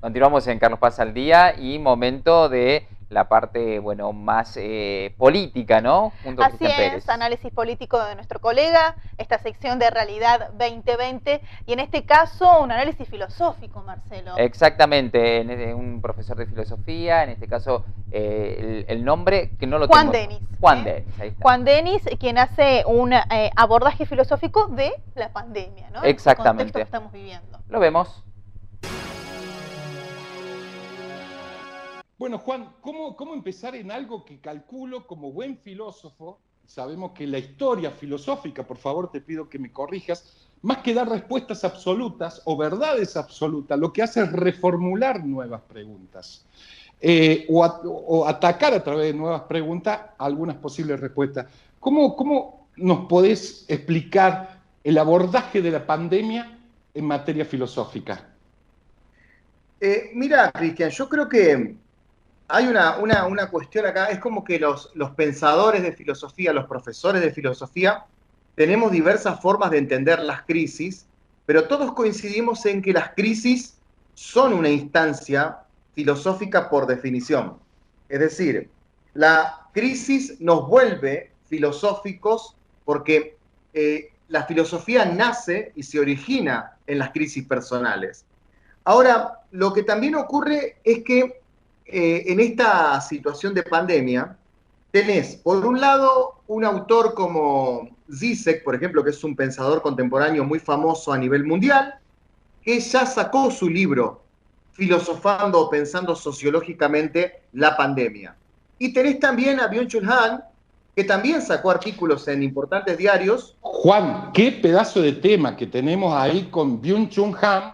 Continuamos en Carlos Paz al Día y momento de la parte, bueno, más política, ¿no? Junto a Así Cristian Pérez. es, análisis político de nuestro colega, esta sección de Realidad 2020 y en este caso un análisis filosófico, Marcelo. Exactamente, un profesor de filosofía, en este caso el nombre que no lo Juan tengo. Denis. Juan Denis, ahí está. Juan Denis, quien hace un abordaje filosófico de la pandemia, ¿no? En este contexto que estamos viviendo. Lo vemos. Bueno, Juan, ¿cómo empezar en algo que calculo como buen filósofo? Sabemos que la historia filosófica, por favor te pido que me corrijas, más que dar respuestas absolutas o verdades absolutas, lo que hace es reformular nuevas preguntas o atacar a través de nuevas preguntas algunas posibles respuestas. ¿Cómo nos podés explicar el abordaje de la pandemia en materia filosófica? Mira, Cristian, yo creo que hay una cuestión acá, es como que los pensadores de filosofía, los profesores de filosofía, tenemos diversas formas de entender las crisis, pero todos coincidimos en que las crisis son una instancia filosófica por definición. Es decir, la crisis nos vuelve filosóficos porque la filosofía nace y se origina en las crisis personales. Ahora, lo que también ocurre es que en esta situación de pandemia, tenés, por un lado, un autor como Zizek, por ejemplo, que es un pensador contemporáneo muy famoso a nivel mundial, que ya sacó su libro filosofando o pensando sociológicamente la pandemia. Y tenés también a Byung-Chul Han, que también sacó artículos en importantes diarios. Juan, qué pedazo de tema que tenemos ahí con Byung-Chul Han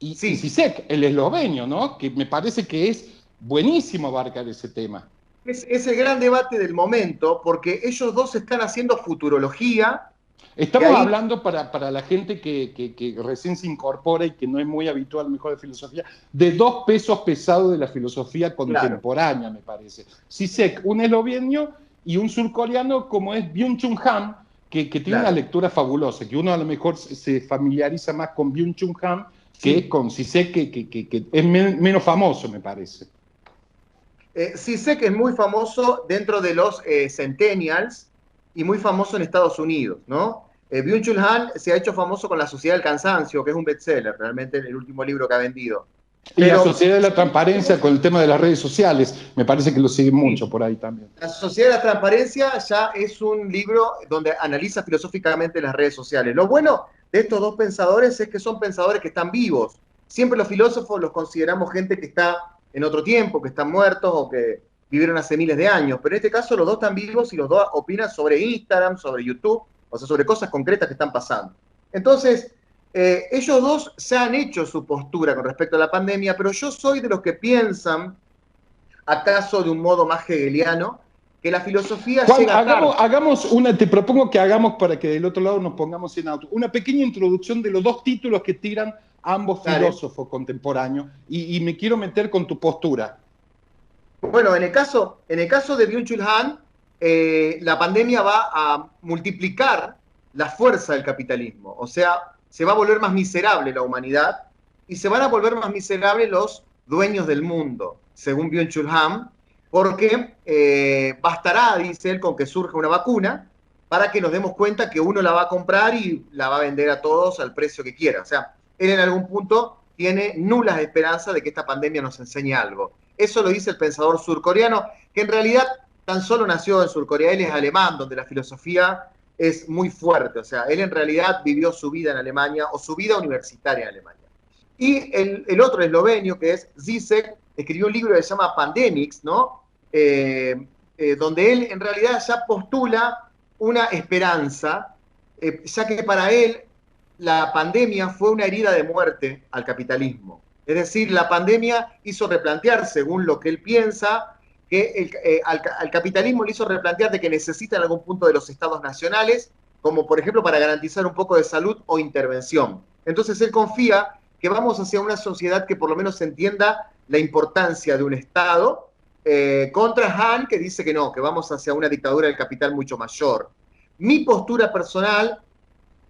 y Zizek, el esloveno, ¿no? Que me parece que es buenísimo abarcar ese tema. Es el gran debate del momento, porque ellos dos están haciendo futurología. Estamos hablando para la gente que recién se incorpora y que no es muy habitual, mejor de filosofía, de dos pesos pesados de la filosofía contemporánea, me parece. Zizek, un esloveno, y un surcoreano como es Byung-Chul Han, que tiene una lectura fabulosa, que uno a lo mejor se familiariza más con Byung-Chul Han que con Zizek, que es menos famoso, me parece. Zizek es muy famoso dentro de los centennials y muy famoso en Estados Unidos, ¿no? Byung-Chul Han se ha hecho famoso con La Sociedad del Cansancio, que es un bestseller, realmente el último libro que ha vendido. Y La Sociedad de la Transparencia con el tema de las redes sociales, me parece que lo siguen mucho por ahí también. La Sociedad de la Transparencia ya es un libro donde analiza filosóficamente las redes sociales. Lo bueno de estos dos pensadores es que son pensadores que están vivos. Siempre los filósofos los consideramos gente que está en otro tiempo, que están muertos o que vivieron hace miles de años, pero en este caso los dos están vivos y los dos opinan sobre Instagram, sobre YouTube, o sea, sobre cosas concretas que están pasando. Entonces, ellos dos se han hecho su postura con respecto a la pandemia, pero yo soy de los que piensan, acaso de un modo más hegeliano, que la filosofía Juan, llega tarde. te propongo que hagamos, para que del otro lado nos pongamos en auto, una pequeña introducción de los dos títulos que tiran ambos filósofos contemporáneos, y me quiero meter con tu postura. Bueno, en el caso de Byung-Chul Han, la pandemia va a multiplicar la fuerza del capitalismo. O sea, se va a volver más miserable la humanidad y se van a volver más miserables los dueños del mundo, según Byung-Chul Han, porque bastará, dice él, con que surja una vacuna para que nos demos cuenta que uno la va a comprar y la va a vender a todos al precio que quiera. O sea, él en algún punto tiene nulas esperanzas de que esta pandemia nos enseñe algo. Eso lo dice el pensador surcoreano, que en realidad tan solo nació en Surcorea, él es alemán, donde la filosofía es muy fuerte. O sea, él en realidad vivió su vida en Alemania o su vida universitaria en Alemania. Y el otro esloveno, que es Zizek, escribió un libro que se llama Pandemics, ¿no? Donde él en realidad ya postula una esperanza, ya que para él la pandemia fue una herida de muerte al capitalismo. Es decir, la pandemia hizo replantear, según lo que él piensa, que al capitalismo le hizo replantear de que necesita en algún punto de los estados nacionales, como por ejemplo para garantizar un poco de salud o intervención. Entonces él confía que vamos hacia una sociedad que por lo menos entienda la importancia de un Estado, contra Han, que dice que no, que vamos hacia una dictadura del capital mucho mayor. Mi postura personal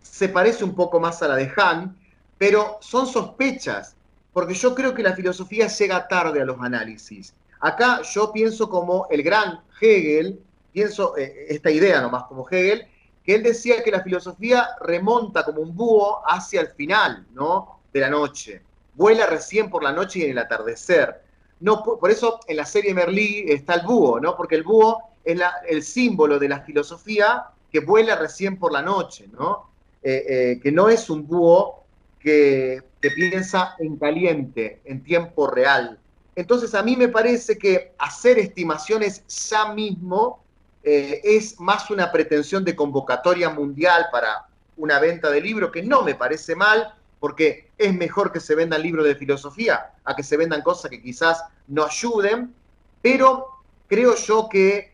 se parece un poco más a la de Han, pero son sospechas porque yo creo que la filosofía llega tarde a los análisis. Acá yo pienso como el gran Hegel, pienso esta idea nomás como Hegel, que él decía que la filosofía remonta como un búho hacia el final, ¿no?, de la noche. Vuela recién por la noche y en el atardecer. No, por eso en la serie Merlí está el búho, ¿no? Porque el búho es el símbolo de la filosofía que vuela recién por la noche, ¿no? Que no es un búho que piensa en caliente, en tiempo real. Entonces a mí me parece que hacer estimaciones ya mismo es más una pretensión de convocatoria mundial para una venta de libro, que no me parece mal, porque es mejor que se vendan libros de filosofía a que se vendan cosas que quizás no ayuden, pero creo yo que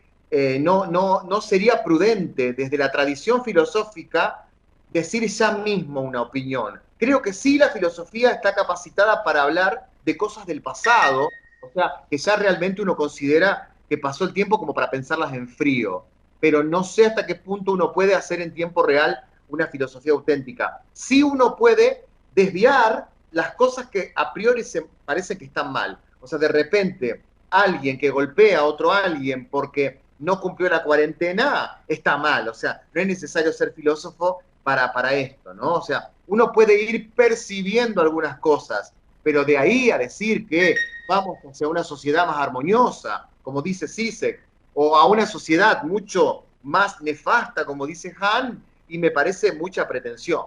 no sería prudente desde la tradición filosófica decir ya mismo una opinión. Creo que sí, la filosofía está capacitada para hablar de cosas del pasado, o sea, que ya realmente uno considera que pasó el tiempo como para pensarlas en frío, pero no sé hasta qué punto uno puede hacer en tiempo real una filosofía auténtica. Sí uno puede desviar las cosas que a priori se parece que están mal. O sea, de repente, alguien que golpea a otro alguien porque no cumplió la cuarentena, está mal. O sea, no es necesario ser filósofo para esto, ¿no? O sea, uno puede ir percibiendo algunas cosas, pero de ahí a decir que vamos hacia una sociedad más armoniosa, como dice Zizek, o a una sociedad mucho más nefasta, como dice Han, y me parece mucha pretensión.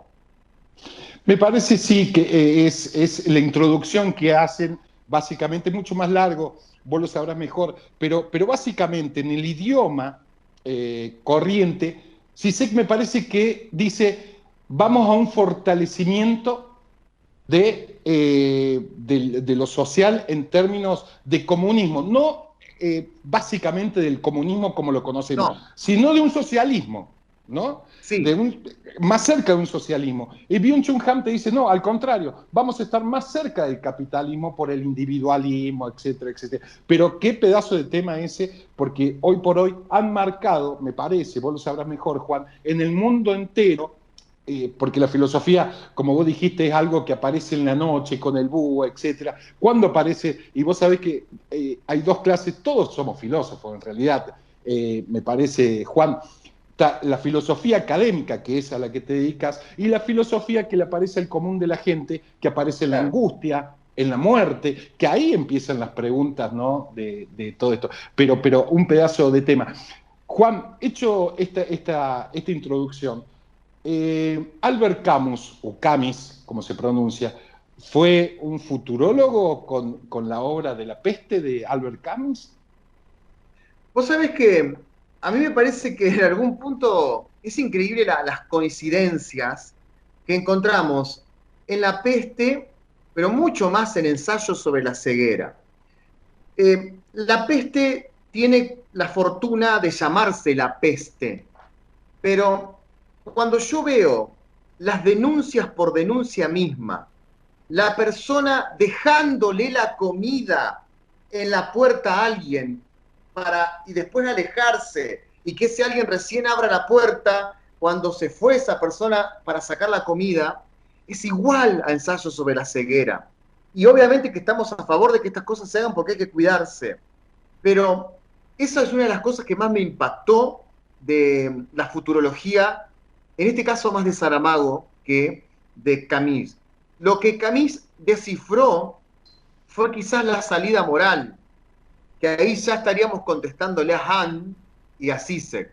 Me parece sí que es la introducción que hacen, básicamente mucho más largo, vos lo sabrás mejor, pero básicamente en el idioma corriente, Zizek me parece que dice, vamos a un fortalecimiento de lo social en términos de comunismo, no básicamente del comunismo como lo conocemos, No, sino de un socialismo, ¿no? sí, Más cerca de un socialismo. Y Byung-Chul Han te dice, no, al contrario, vamos a estar más cerca del capitalismo por el individualismo, etcétera, etcétera. Pero qué pedazo de tema ese, porque hoy por hoy han marcado, me parece, vos lo sabrás mejor, Juan, en el mundo entero, porque la filosofía, como vos dijiste, es algo que aparece en la noche con el búho, etcétera. ¿Cuándo aparece? Y vos sabés que hay dos clases, todos somos filósofos en realidad, me parece, Juan. La filosofía académica, que es a la que te dedicas, y la filosofía que le aparece al común de la gente, que aparece en la angustia, en la muerte, que ahí empiezan las preguntas, ¿no?, de todo esto. Pero un pedazo de tema. Juan, hecho esta introducción, Albert Camus, o Camus, como se pronuncia, ¿fue un futurólogo con la obra de La peste de Albert Camus? vos sabés que a mí me parece que en algún punto es increíble las coincidencias que encontramos en La peste, pero mucho más en ensayos sobre la ceguera. La peste tiene la fortuna de llamarse La peste, pero cuando yo veo las denuncias por denuncia misma, la persona dejándole la comida en la puerta a alguien y después alejarse, y que ese alguien recién abra la puerta cuando se fue esa persona para sacar la comida, es igual a ensayos sobre la ceguera. Y obviamente que estamos a favor de que estas cosas se hagan porque hay que cuidarse, pero esa es una de las cosas que más me impactó de la futurología, en este caso más de Saramago que de Camus. Lo que Camus descifró fue quizás la salida moral, que ahí ya estaríamos contestándole a Han y a Zizek.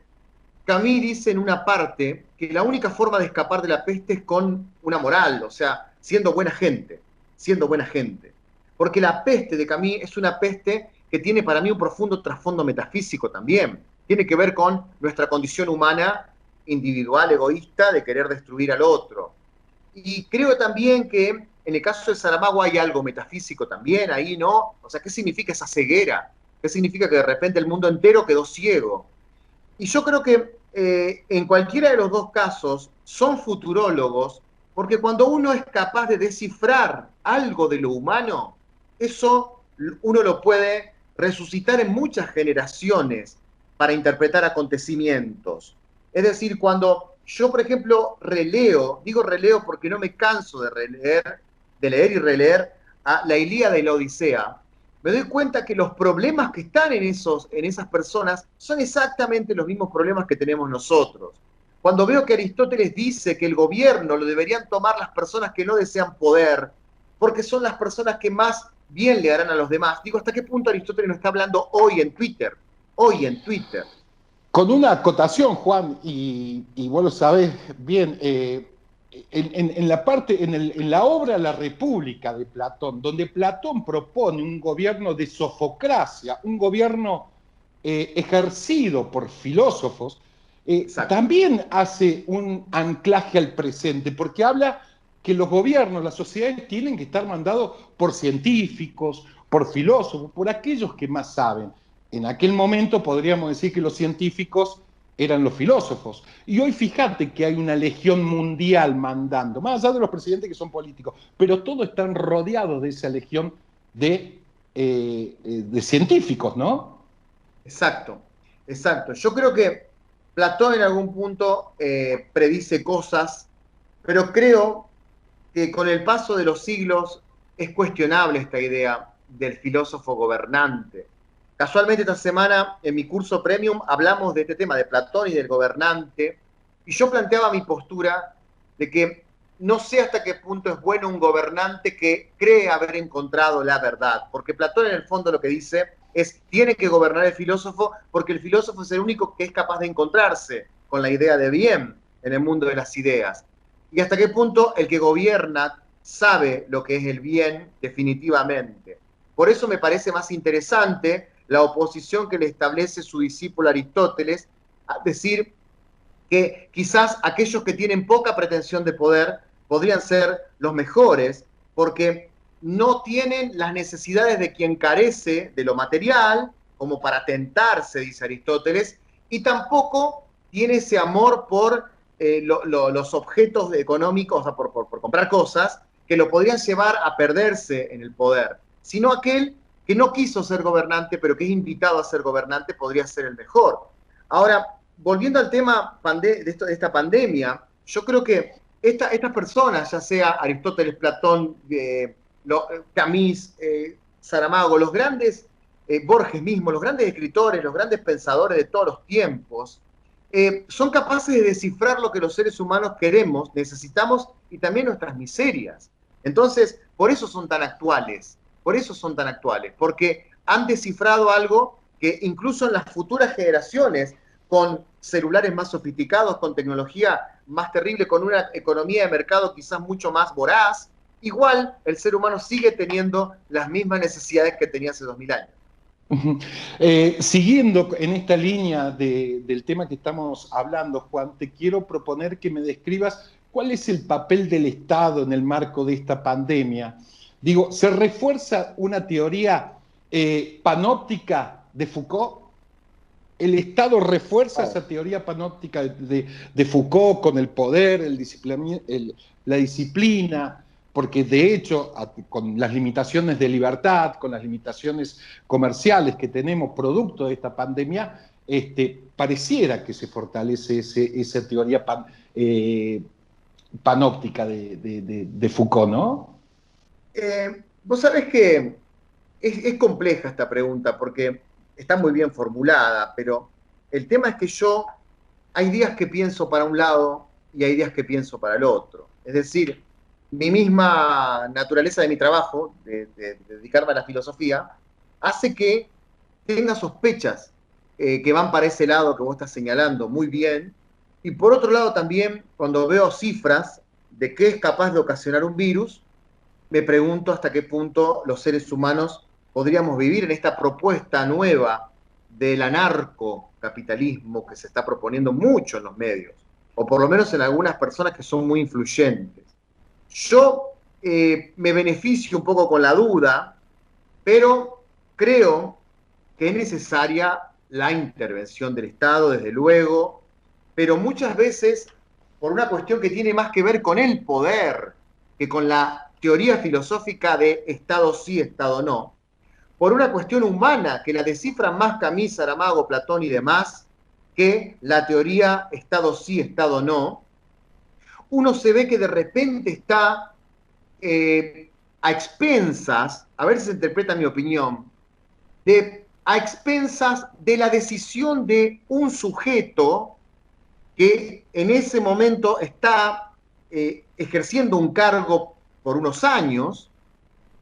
Camus dice en una parte que la única forma de escapar de la peste es con una moral, o sea, siendo buena gente, siendo buena gente. Porque la peste de Camus es una peste que tiene para mí un profundo trasfondo metafísico también. Tiene que ver con nuestra condición humana individual, egoísta, de querer destruir al otro. Y creo también que en el caso de Saramago hay algo metafísico también ahí, ¿no? O sea, ¿qué significa esa ceguera? ¿Qué significa que de repente el mundo entero quedó ciego? Y yo creo que en cualquiera de los dos casos son futurólogos, porque cuando uno es capaz de descifrar algo de lo humano, eso uno lo puede resucitar en muchas generaciones para interpretar acontecimientos. Es decir, cuando yo, por ejemplo, releo, digo releo porque no me canso de leer y releer a la Ilíada y la Odisea, me doy cuenta que los problemas que están en esas personas son exactamente los mismos problemas que tenemos nosotros. Cuando veo que Aristóteles dice que el gobierno lo deberían tomar las personas que no desean poder, porque son las personas que más bien le harán a los demás, digo, ¿hasta qué punto Aristóteles nos está hablando hoy en Twitter? Hoy en Twitter. Con una acotación, Juan, y vos lo sabés bien, en la obra La República de Platón, donde Platón propone un gobierno de sofocracia, un gobierno ejercido por filósofos, también hace un anclaje al presente, porque habla que los gobiernos, las sociedades tienen que estar mandados por científicos, por filósofos, por aquellos que más saben. En aquel momento podríamos decir que los científicos eran los filósofos. Y hoy fíjate que hay una legión mundial mandando, más allá de los presidentes que son políticos, pero todos están rodeados de esa legión de científicos, ¿no? Exacto, exacto. Yo creo que Platón en algún punto predice cosas, pero creo que con el paso de los siglos es cuestionable esta idea del filósofo gobernante. Casualmente esta semana en mi curso Premium hablamos de este tema, de Platón y del gobernante, y yo planteaba mi postura de que no sé hasta qué punto es bueno un gobernante que cree haber encontrado la verdad, porque Platón en el fondo lo que dice es, tiene que gobernar el filósofo, porque el filósofo es el único que es capaz de encontrarse con la idea de bien en el mundo de las ideas. Y hasta qué punto el que gobierna sabe lo que es el bien definitivamente. Por eso me parece más interesante la oposición que le establece su discípulo Aristóteles, a decir que quizás aquellos que tienen poca pretensión de poder podrían ser los mejores, porque no tienen las necesidades de quien carece de lo material, como para tentarse, dice Aristóteles, y tampoco tiene ese amor por los objetos económicos, o sea, por comprar cosas, que lo podrían llevar a perderse en el poder, sino aquel que no quiso ser gobernante, pero que es invitado a ser gobernante, podría ser el mejor. Ahora, volviendo al tema de esta pandemia, yo creo que estas personas, ya sea Aristóteles, Platón, Camus, Saramago, los grandes, Borges mismo, los grandes escritores, los grandes pensadores de todos los tiempos, son capaces de descifrar lo que los seres humanos queremos, necesitamos y también nuestras miserias. Entonces, por eso son tan actuales. Por eso son tan actuales, porque han descifrado algo que incluso en las futuras generaciones, con celulares más sofisticados, con tecnología más terrible, con una economía de mercado quizás mucho más voraz, igual el ser humano sigue teniendo las mismas necesidades que tenía hace 2000 años. Siguiendo en esta línea del tema que estamos hablando, Juan, te quiero proponer que me describas cuál es el papel del Estado en el marco de esta pandemia. Digo, ¿se refuerza una teoría panóptica de Foucault? ¿El Estado refuerza esa teoría panóptica de Foucault con el poder, la disciplina? Porque de hecho, con las limitaciones de libertad, con las limitaciones comerciales que tenemos producto de esta pandemia, pareciera que se fortalece esa teoría panóptica de Foucault, ¿no? Vos sabés que es compleja esta pregunta porque está muy bien formulada, pero el tema es que hay días que pienso para un lado y hay días que pienso para el otro. Es decir, mi misma naturaleza de mi trabajo, de dedicarme a la filosofía, hace que tenga sospechas que van para ese lado que vos estás señalando muy bien. Y por otro lado también, cuando veo cifras de qué es capaz de ocasionar un virus, me pregunto hasta qué punto los seres humanos podríamos vivir en esta propuesta nueva del anarcocapitalismo que se está proponiendo mucho en los medios, o por lo menos en algunas personas que son muy influyentes. Yo me beneficio un poco con la duda, pero creo que es necesaria la intervención del Estado, desde luego, pero muchas veces por una cuestión que tiene más que ver con el poder que con la teoría filosófica de Estado sí, Estado no, por una cuestión humana que la descifran más Camus, Saramago, Platón y demás, que la teoría Estado sí, Estado no, uno se ve que de repente está a expensas, a ver si se interpreta mi opinión, a expensas de la decisión de un sujeto que en ese momento está ejerciendo un cargo por unos años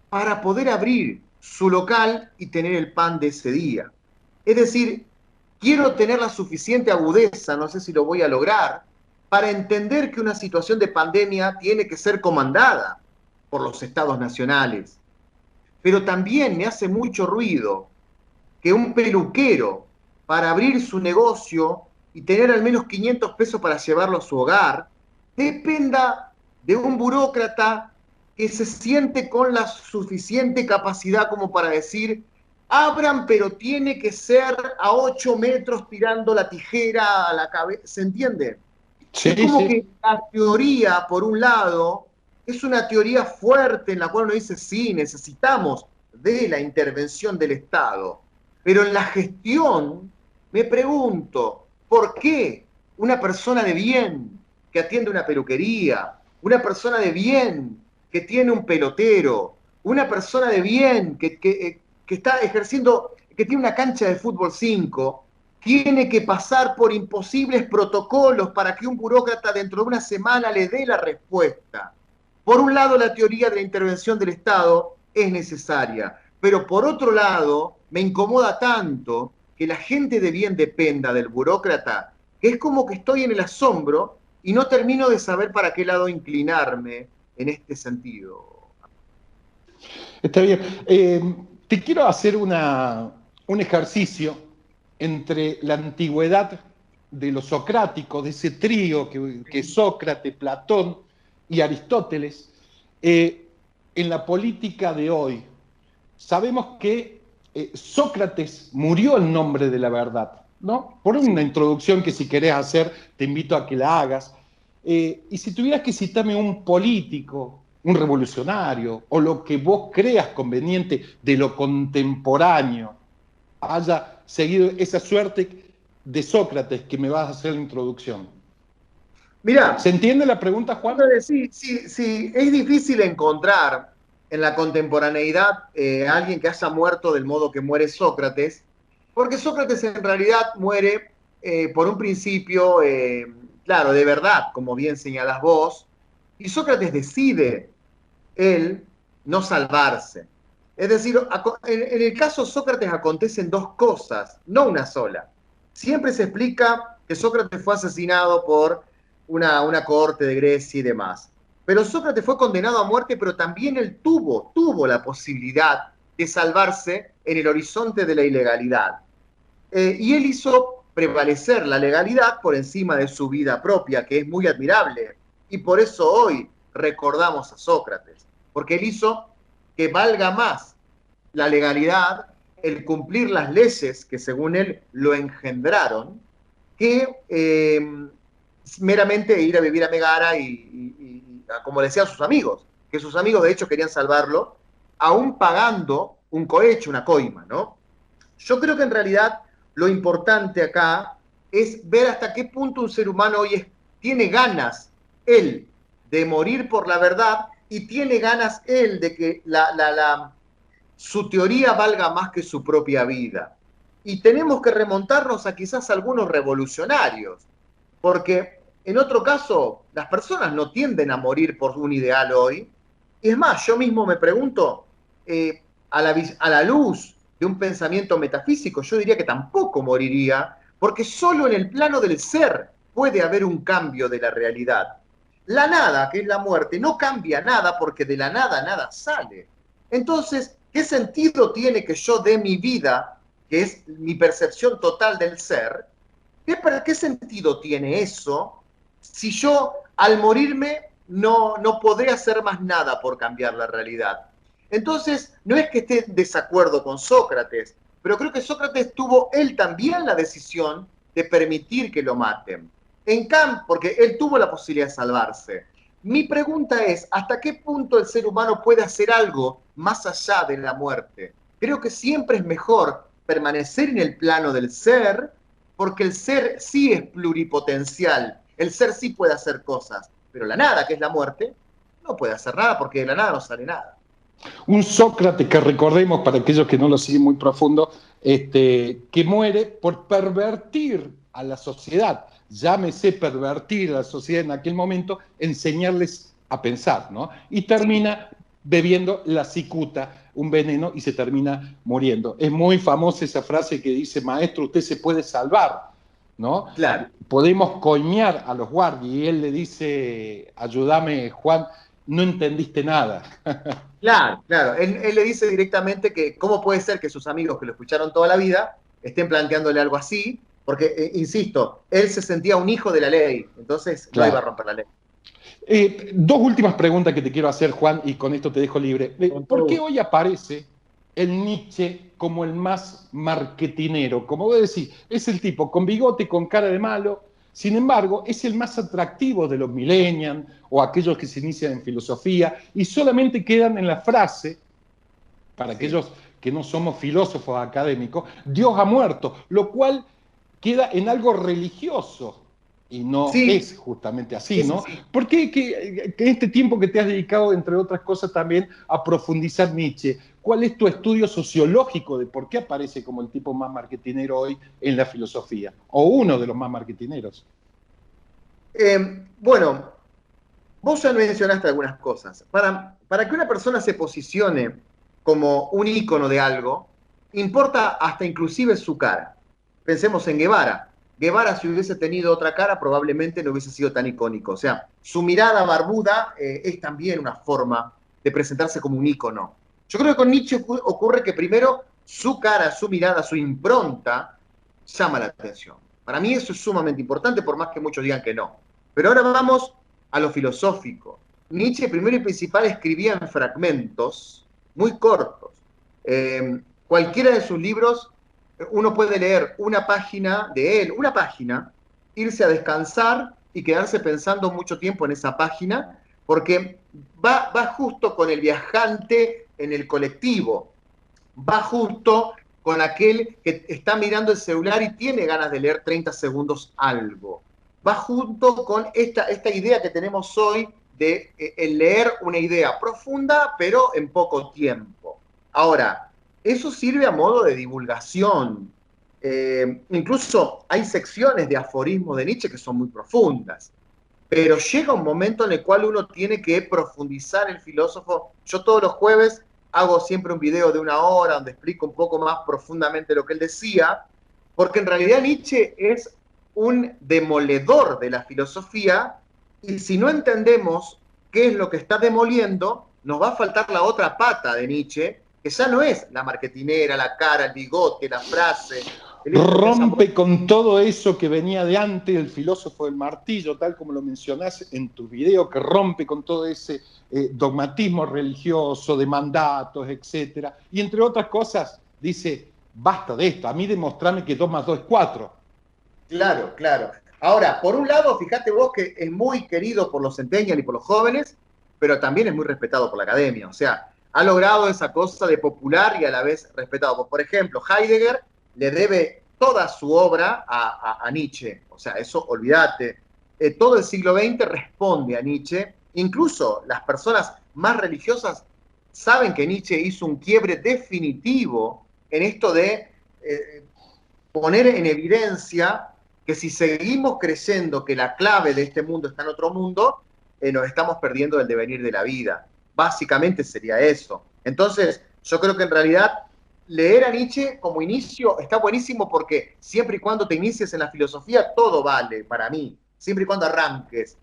para poder abrir su local y tener el pan de ese día. Es decir, quiero tener la suficiente agudeza, no sé si lo voy a lograr, para entender que una situación de pandemia tiene que ser comandada por los estados nacionales. Pero también me hace mucho ruido que un peluquero, para abrir su negocio y tener al menos 500 pesos para llevarlo a su hogar, dependa de un burócrata que se siente con la suficiente capacidad como para decir, abran, pero tiene que ser a 8 metros tirando la tijera a la cabeza, ¿se entiende? Sí, Es como sí. que la teoría, por un lado, es una teoría fuerte en la cual uno dice, sí, necesitamos de la intervención del Estado. Pero en la gestión, me pregunto, ¿por qué una persona de bien que atiende una peluquería, una persona de bien que tiene un pelotero, una persona de bien que está ejerciendo, que tiene una cancha de fútbol 5, tiene que pasar por imposibles protocolos para que un burócrata dentro de una semana le dé la respuesta? Por un lado, la teoría de la intervención del Estado es necesaria, pero por otro lado, me incomoda tanto que la gente de bien dependa del burócrata, que es como que estoy en el asombro y no termino de saber para qué lado inclinarme en este sentido. Está bien. Te quiero hacer un ejercicio entre la antigüedad de los socráticos, de ese trío que es Sócrates, Platón y Aristóteles, en la política de hoy. Sabemos que Sócrates murió en nombre de la verdad, ¿no? Por una introducción que si querés hacer, te invito a que la hagas. Y si tuvieras que citarme un político, un revolucionario, o lo que vos creas conveniente de lo contemporáneo, haya seguido esa suerte de Sócrates que me vas a hacer la introducción. Mirá, ¿Se entiende la pregunta, Juan? sí, es difícil encontrar en la contemporaneidad a alguien que haya muerto del modo que muere Sócrates, porque Sócrates en realidad muere por un principio, claro, de verdad, como bien señalás vos, y Sócrates decide, él, no salvarse. Es decir, en el caso Sócrates acontecen dos cosas, no una sola. Siempre se explica que Sócrates fue asesinado por una cohorte de Grecia y demás. Pero Sócrates fue condenado a muerte, pero también él tuvo la posibilidad de salvarse en el horizonte de la ilegalidad. Y él hizo prevalecer la legalidad por encima de su vida propia, que es muy admirable. Y por eso hoy recordamos a Sócrates, porque él hizo que valga más la legalidad, el cumplir las leyes que según él lo engendraron, que meramente ir a vivir a Megara y como decían sus amigos, que sus amigos de hecho querían salvarlo, aún pagando un cohecho, una coima, ¿no? Yo creo que en realidad lo importante acá es ver hasta qué punto un ser humano hoy tiene ganas, él, de morir por la verdad y tiene ganas él de que su teoría valga más que su propia vida. Y tenemos que remontarnos a quizás algunos revolucionarios, porque en otro caso las personas no tienden a morir por un ideal hoy. Y es más, yo mismo me pregunto, a la luz de un pensamiento metafísico, yo diría que tampoco moriría, porque solo en el plano del ser puede haber un cambio de la realidad. La nada, que es la muerte, no cambia nada porque de la nada nada sale. Entonces, ¿qué sentido tiene que yo dé mi vida, que es mi percepción total del ser? ¿Qué sentido tiene eso si yo al morirme no podré hacer más nada por cambiar la realidad? Entonces, no es que esté en desacuerdo con Sócrates, pero creo que Sócrates tuvo él también la decisión de permitir que lo maten. En cambio, porque él tuvo la posibilidad de salvarse. Mi pregunta es, ¿hasta qué punto el ser humano puede hacer algo más allá de la muerte? Creo que siempre es mejor permanecer en el plano del ser, porque el ser sí es pluripotencial, el ser sí puede hacer cosas, pero la nada, que es la muerte, no puede hacer nada porque de la nada no sale nada. Un Sócrates que recordemos, para aquellos que no lo siguen muy profundo, que muere por pervertir a la sociedad. Llámese pervertir a la sociedad en aquel momento, enseñarles a pensar, ¿no? Y termina bebiendo la cicuta, un veneno, y se termina muriendo. Es muy famosa esa frase que dice: maestro, usted se puede salvar, ¿no? Claro. Podemos coimear a los guardias, y él le dice: ayúdame, Juan, no entendiste nada. Claro, claro. Él le dice directamente que cómo puede ser que sus amigos que lo escucharon toda la vida estén planteándole algo así, porque, insisto, él se sentía un hijo de la ley, entonces Claro. no iba a romper la ley. Dos últimas preguntas que te quiero hacer, Juan, y con esto te dejo libre. ¿Por qué hoy aparece el Nietzsche como el más marketinero? Como vos decís, es el tipo con bigote, con cara de malo. Sin embargo, es el más atractivo de los millennials o aquellos que se inician en filosofía y solamente quedan en la frase, para aquellos que no somos filósofos académicos: Dios ha muerto, lo cual queda en algo religioso. Y no es justamente así, ¿no? ¿Por qué que este tiempo que te has dedicado, entre otras cosas, también a profundizar Nietzsche? ¿Cuál es tu estudio sociológico de por qué aparece como el tipo más marketinero hoy en la filosofía? O uno de los más marketineros. Bueno, vos ya mencionaste algunas cosas. Para que una persona se posicione como un ícono de algo, importa hasta inclusive su cara. Pensemos en Guevara. Guevara, si hubiese tenido otra cara, probablemente no hubiese sido tan icónico. O sea, su mirada barbuda es también una forma de presentarse como un ícono. Yo creo que con Nietzsche ocurre que primero su cara, su mirada, su impronta llama la atención. Para mí eso es sumamente importante, por más que muchos digan que no. Pero ahora vamos a lo filosófico. Nietzsche, primero y principal, escribía en fragmentos muy cortos. Cualquiera de sus libros, uno puede leer una página de él, una página, irse a descansar y quedarse pensando mucho tiempo en esa página, porque va justo con el viajante en el colectivo, va justo con aquel que está mirando el celular y tiene ganas de leer 30 segundos algo. Va junto con esta idea que tenemos hoy de leer una idea profunda, pero en poco tiempo. Ahora, eso sirve a modo de divulgación. Incluso hay secciones de aforismos de Nietzsche que son muy profundas. Pero llega un momento en el cual uno tiene que profundizar el filósofo. Yo todos los jueves hago siempre un video de 1 hora donde explico un poco más profundamente lo que él decía, porque en realidad Nietzsche es un demoledor de la filosofía, y si no entendemos qué es lo que está demoliendo, nos va a faltar la otra pata de Nietzsche, que ya no es la marketinera, la cara, el bigote, la frase. Rompe con todo eso que venía de antes, el filósofo del martillo, tal como lo mencionás en tu video, que rompe con todo ese dogmatismo religioso, de mandatos, etc. Y entre otras cosas, dice: basta de esto, a mí demostrame que 2 más 2 es 4. Claro, claro. Ahora, por un lado, fíjate vos que es muy querido por los centennials y por los jóvenes, pero también es muy respetado por la academia. O sea, ha logrado esa cosa de popular y a la vez respetado. Por ejemplo, Heidegger le debe toda su obra a Nietzsche. O sea, eso olvídate. Todo el siglo XX responde a Nietzsche. Incluso las personas más religiosas saben que Nietzsche hizo un quiebre definitivo en esto de poner en evidencia que si seguimos creyendo que la clave de este mundo está en otro mundo, nos estamos perdiendo el devenir de la vida. Básicamente sería eso. Entonces, yo creo que en realidad leer a Nietzsche como inicio está buenísimo, porque siempre y cuando te inicies en la filosofía, todo vale para mí, siempre y cuando arranques.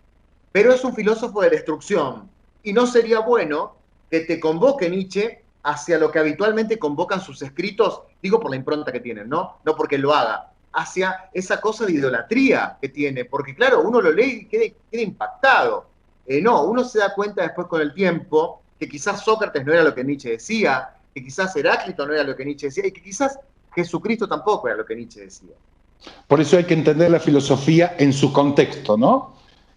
Pero es un filósofo de destrucción, y no sería bueno que te convoque Nietzsche hacia lo que habitualmente convocan sus escritos, digo por la impronta que tienen, no porque lo haga, hacia esa cosa de idolatría que tiene, porque claro, uno lo lee y queda impactado. No, uno se da cuenta después con el tiempo que quizás Sócrates no era lo que Nietzsche decía, que quizás Heráclito no era lo que Nietzsche decía, y que quizás Jesucristo tampoco era lo que Nietzsche decía. Por eso hay que entender la filosofía en su contexto, ¿no?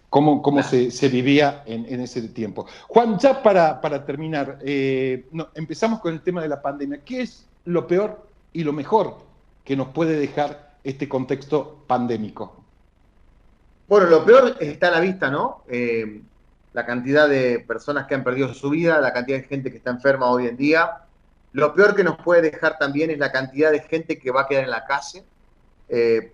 Cómo se vivía en ese tiempo. Juan, ya para terminar, empezamos con el tema de la pandemia. ¿Qué es lo peor y lo mejor que nos puede dejar este contexto pandémico? Bueno, lo peor está a la vista, ¿no? la cantidad de personas que han perdido su vida, la cantidad de gente que está enferma hoy en día. Lo peor que nos puede dejar también es la cantidad de gente que va a quedar en la calle,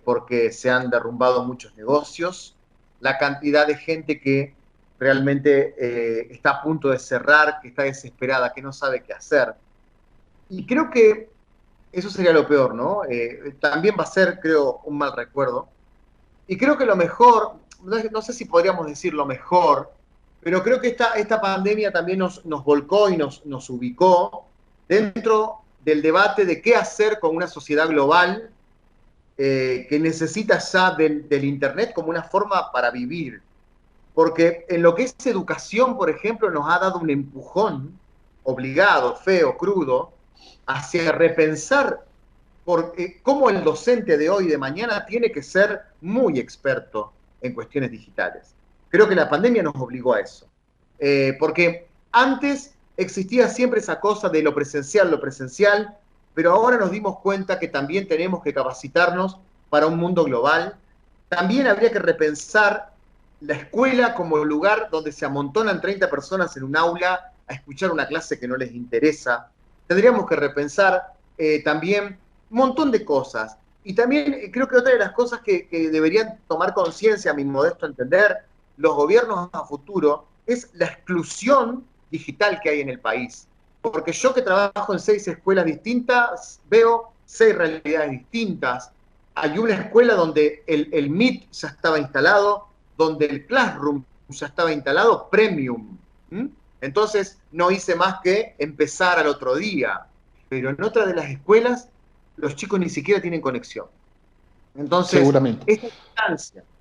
porque se han derrumbado muchos negocios, la cantidad de gente que realmente está a punto de cerrar, que está desesperada, que no sabe qué hacer. Y creo que eso sería lo peor, ¿no? También va a ser, creo, un mal recuerdo. Y creo que lo mejor, no sé si podríamos decir lo mejor, pero creo que esta pandemia también nos volcó y nos ubicó dentro del debate de qué hacer con una sociedad global que necesita ya del Internet como una forma para vivir. Porque en lo que es educación, por ejemplo, nos ha dado un empujón obligado, feo, crudo, hacia repensar cómo el docente de hoy y de mañana tiene que ser muy experto en cuestiones digitales. Creo que la pandemia nos obligó a eso. Porque antes existía siempre esa cosa de lo presencial, pero ahora nos dimos cuenta que también tenemos que capacitarnos para un mundo global. También habría que repensar la escuela como lugar donde se amontonan 30 personas en un aula a escuchar una clase que no les interesa. Tendríamos que repensar también un montón de cosas. Y también creo que otra de las cosas que deberían tomar conciencia, a mi modesto entender, los gobiernos a futuro, es la exclusión digital que hay en el país. Porque yo que trabajo en 6 escuelas distintas, veo 6 realidades distintas. Hay una escuela donde el Meet ya estaba instalado, donde el Classroom ya estaba instalado premium. Entonces no hice más que empezar al otro día. Pero en otra de las escuelas, los chicos ni siquiera tienen conexión. Entonces, seguramente.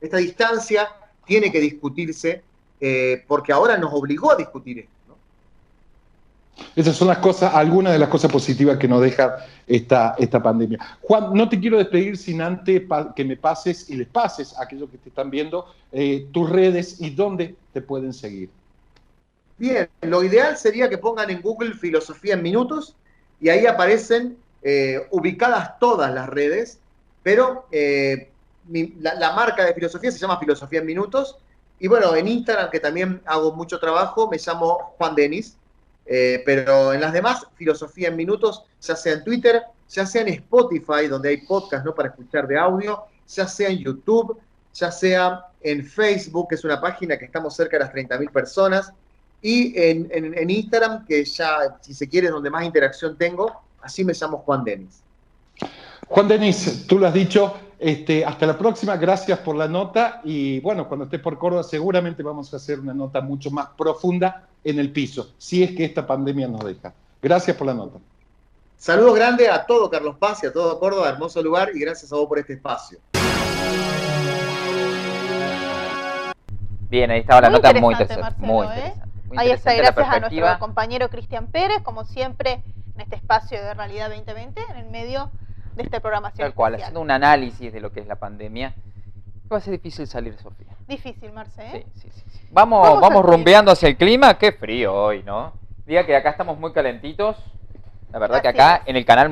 Esta distancia tiene que discutirse, porque ahora nos obligó a discutir esto, ¿no? Esas son algunas de las cosas positivas que nos deja esta pandemia. Juan, no te quiero despedir sin antes que me pases y les pases a aquellos que te están viendo tus redes y dónde te pueden seguir. Bien, lo ideal sería que pongan en Google Filosofía en Minutos y ahí aparecen ubicadas todas las redes, pero la marca de filosofía se llama Filosofía en Minutos. Y bueno, en Instagram, que también hago mucho trabajo, me llamo Juan Denis. Pero en las demás, Filosofía en Minutos, ya sea en Twitter, ya sea en Spotify, donde hay podcast, ¿no?, para escuchar de audio, ya sea en YouTube, ya sea en Facebook, que es una página que estamos cerca de las 30.000 personas, y en Instagram, que ya, si se quiere, es donde más interacción tengo, así me llamo Juan Denis. Juan Denis, tú lo has dicho, hasta la próxima, gracias por la nota, y bueno, cuando estés por Córdoba seguramente vamos a hacer una nota mucho más profunda en el piso, si es que esta pandemia nos deja. Gracias por la nota. Saludos grandes a todo Carlos Paz y a todo Córdoba, hermoso lugar, y gracias a vos por este espacio. Bien, ahí estaba la nota muy interesante. Marcelo, muy interesante. Ahí está, gracias a nuestro compañero Cristian Pérez, como siempre, en este espacio de Realidad 2020, en el medio de esta programación tal cual, especial. haciendo un análisis de lo que es la pandemia. Va a ser difícil salir, Sofía. Difícil, Marce, ¿eh? Sí. Vamos rumbeando hacia el clima. Qué frío hoy, ¿no? Diga que acá estamos muy calentitos. La verdad que acá en el canal